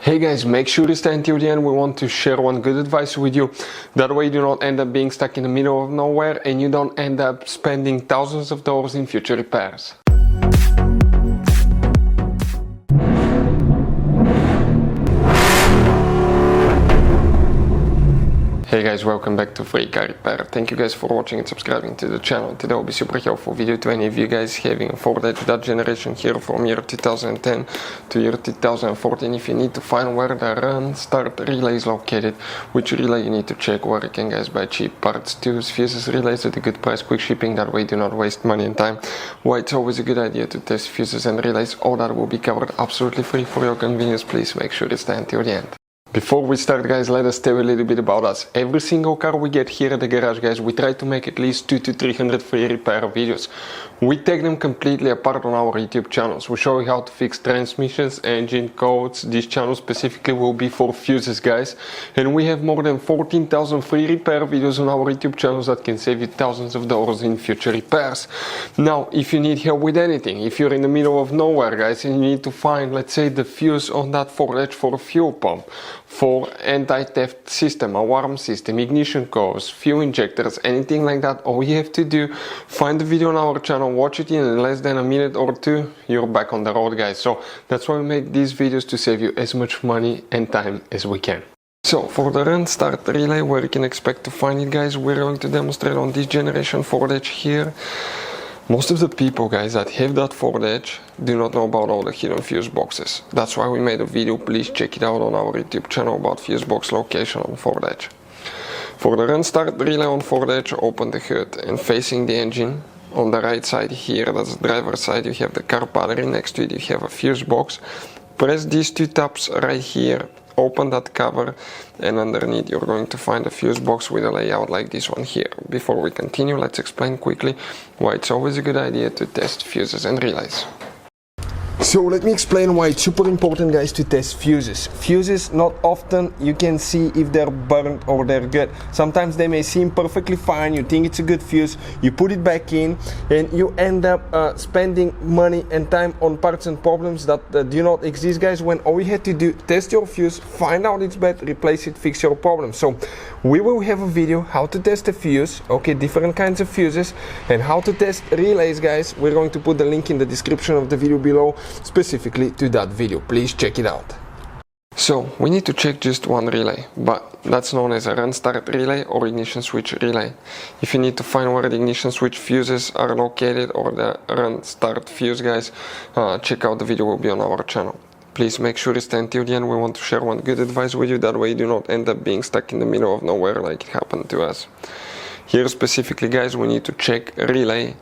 Hey guys, make sure to stay until the end. We want to share one good advice with you. That way you do not end up being stuck in the middle of nowhere and you don't end up spending thousands of dollars in future repairs. Hey guys, welcome back to Free Car Repair. Thank you guys for watching and subscribing to the channel. Today will be super helpful video to any of you guys having a Ford Edge, that generation here from year 2010 to year 2014. If you need to find where the run start relay is located, which relay you need to check, where you can guys buy cheap parts, tools, fuses, relays at a good price, quick shipping, that way you do not waste money and time. Why it's always a good idea to test fuses and relays, all that will be covered absolutely free for your convenience. Please make sure to stay until the end. Before we start guys, let us tell you a little bit about us. Every single car we get here at the garage guys, we try to make at least 200 to 300 free repair videos. We take them completely apart on our YouTube channels. We show you how to fix transmissions, engine codes. This channel specifically will be for fuses guys. And we have more than 14,000 free repair videos on our YouTube channels that can save you thousands of dollars in future repairs. Now, if you need help with anything, if you're in the middle of nowhere guys and you need to find, let's say, the fuse on that Ford Edge for a fuel pump, for anti-theft system, alarm system, ignition codes, fuel injectors, anything like that, all you have to do, find the video on our channel, watch it in less than a minute or two, you're back on the road guys. So that's why we make these videos, to save you as much money and time as we can. So for the run start relay, where you can expect to find it guys, we're going to demonstrate on this generation Ford Edge here. Most of the people guys that have that Ford Edge do not know about all the hidden fuse boxes. That's why we made a video. Please check it out on our YouTube channel about fuse box location on Ford Edge. For the run start relay on Ford Edge, open the hood and facing the engine on the right side here, that's the driver's side, you have the car battery. Next to it you have a fuse box. Press these two tabs right here, open that cover, and underneath you're going to find a fuse box with a layout like this one here. Before we continue, let's explain quickly why it's always a good idea to test fuses and relays. So let me explain why it's super important guys to test fuses. Fuses, not often you can see if they're burnt or they're good. Sometimes they may seem perfectly fine, you think it's a good fuse, you put it back in and you end up spending money and time on parts and problems that do not exist guys, when all you had to do, test your fuse, find out it's bad, replace it, fix your problem. So we will have a video how to test a fuse, okay, different kinds of fuses, and how to test relays guys. We're going to put the link in the description of the video below specifically to that video. Please check it out. So we need to check just one relay, but that's known as a run start relay or ignition switch relay. If you need to find where the ignition switch fuses are located or the run start fuse guys, check out the video, will be on our channel. Please make sure to stay until the end. We want to share one good advice with you, that way you do not end up being stuck in the middle of nowhere like it happened to us. Here specifically guys, we need to check relay,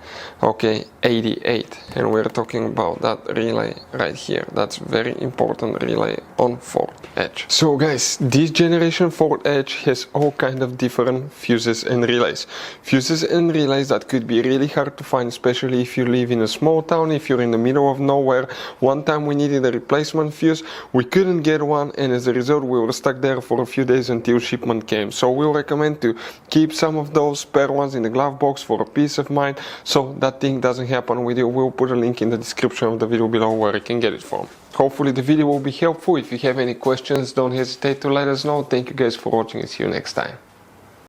okay, 88, and we're talking about that relay right here. That's very important relay on Ford Edge. So guys, this generation Ford Edge has all kind of different fuses and relays. Fuses and relays that could be really hard to find, especially if you live in a small town, if you're in the middle of nowhere. One time we needed a replacement fuse, we couldn't get one, and as a result we were stuck there for a few days until shipment came. So we'll recommend to keep some of those spare ones in the glove box for a peace of mind, so that thing doesn't happen with you. We'll put a link in the description of the video below where you can get it from. Hopefully the video will be helpful. If you have any questions, don't hesitate to let us know. Thank you guys for watching and see you next time.